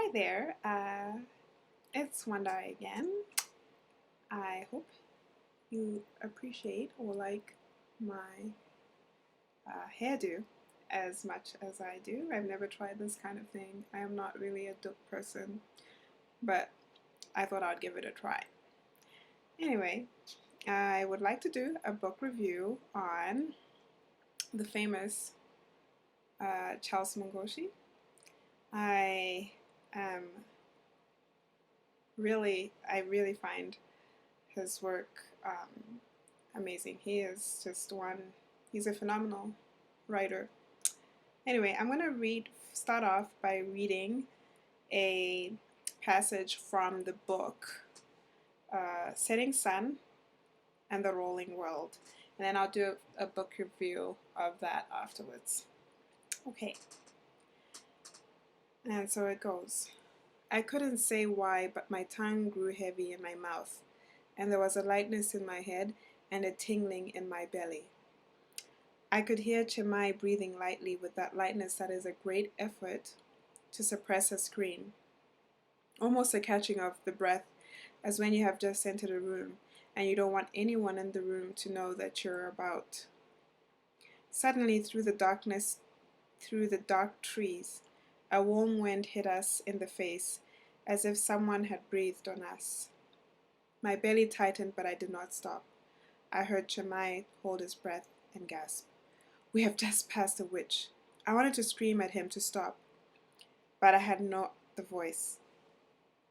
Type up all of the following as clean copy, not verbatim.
Hi there, it's Wanda again. I hope you appreciate or like my hairdo as much as I do. I've never tried this kind of thing. I am not really a dope person, but I thought I'd give it a try. Anyway, I would like to do a book review on the famous Charles Mungoshi. I am I really find his work amazing. He is just he's a phenomenal writer. Anyway, I'm going to start off by reading a passage from the book Setting Sun and the Rolling World. And then I'll do a book review of that afterwards. Okay. And so it goes. I couldn't say why, but my tongue grew heavy in my mouth, and there was a lightness in my head and a tingling in my belly. I could hear Chemai breathing lightly with that lightness that is a great effort to suppress a scream, almost a catching of the breath as when you have just entered a room and you don't want anyone in the room to know that you're about. Suddenly, through the dark trees, a warm wind hit us in the face, as if someone had breathed on us. My belly tightened, but I did not stop. I heard Chemai hold his breath and gasp. We have just passed a witch. I wanted to scream at him to stop, but I had not the voice.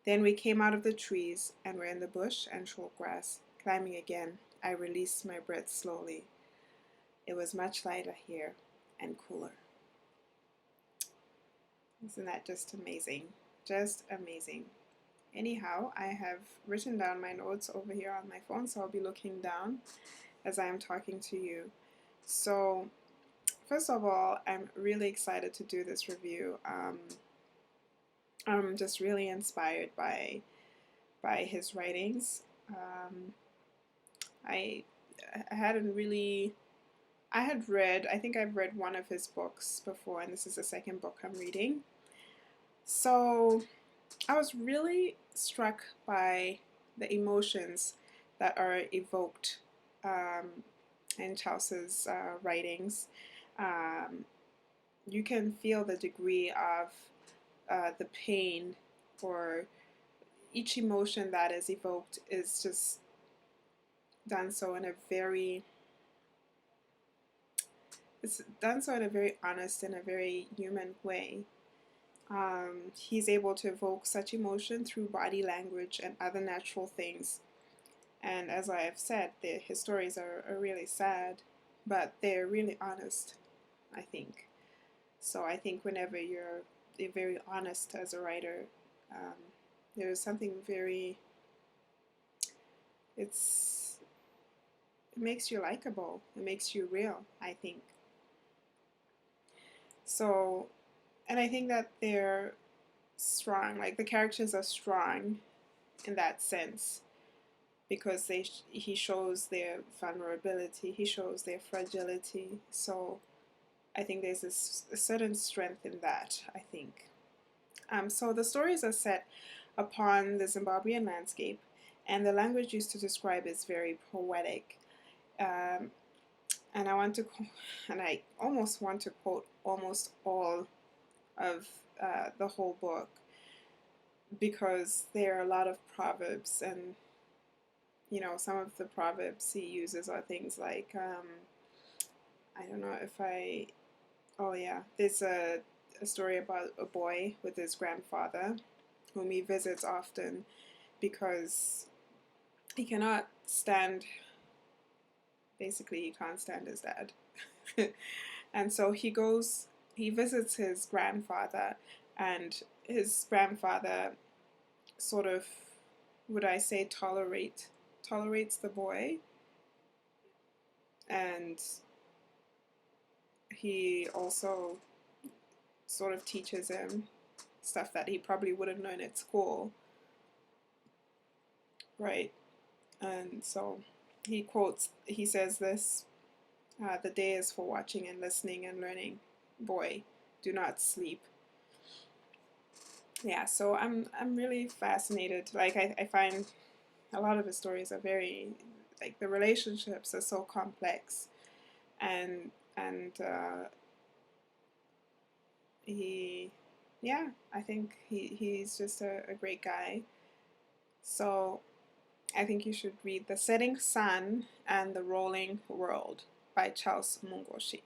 Then we came out of the trees and were in the bush and short grass. Climbing again, I released my breath slowly. It was much lighter here and cooler. Isn't that just amazing? Just amazing. Anyhow, I have written down my notes over here on my phone, so I'll be looking down as I am talking to you. So, first of all, I'm really excited to do this review. I'm just really inspired by his writings. I hadn't really. I think I've read one of his books before, and this is the second book I'm reading. So I was really struck by the emotions that are evoked in Chaucer's writings. You can feel the degree of the pain, or each emotion that is evoked is just done so in a very it's done so in a very honest and a very human way. He's able to evoke such emotion through body language and other natural things. And as I have said, his stories are really sad, but they're really honest, I think. So I think whenever you're very honest as a writer, there's something very, it makes you likable. It makes you real, I think. So, and I think that they're strong, like the characters are strong in that sense, because he shows their vulnerability, he shows their fragility. So I think there's a certain strength in that, I think. So the stories are set upon the Zimbabwean landscape, and the language used to describe is very poetic. And I almost want to quote almost all of the whole book, because there are a lot of proverbs, and some of the proverbs he uses are things like I don't know if I oh yeah, there's a story about a boy with his grandfather whom he visits often because he cannot stand basically he can't stand his dad. And so he visits his grandfather, and his grandfather sort of, would I say, tolerates the boy, and he also sort of teaches him stuff that he probably would have known at school, right? And so he says this, the day is for watching and listening and learning. Boy, do not sleep. Yeah, so I'm really fascinated. Like I find a lot of his stories are very, like, the relationships are so complex, and he, yeah, I think he's just a great guy. So I think you should read The Setting Sun and The Rolling World by Charles Mungoshi.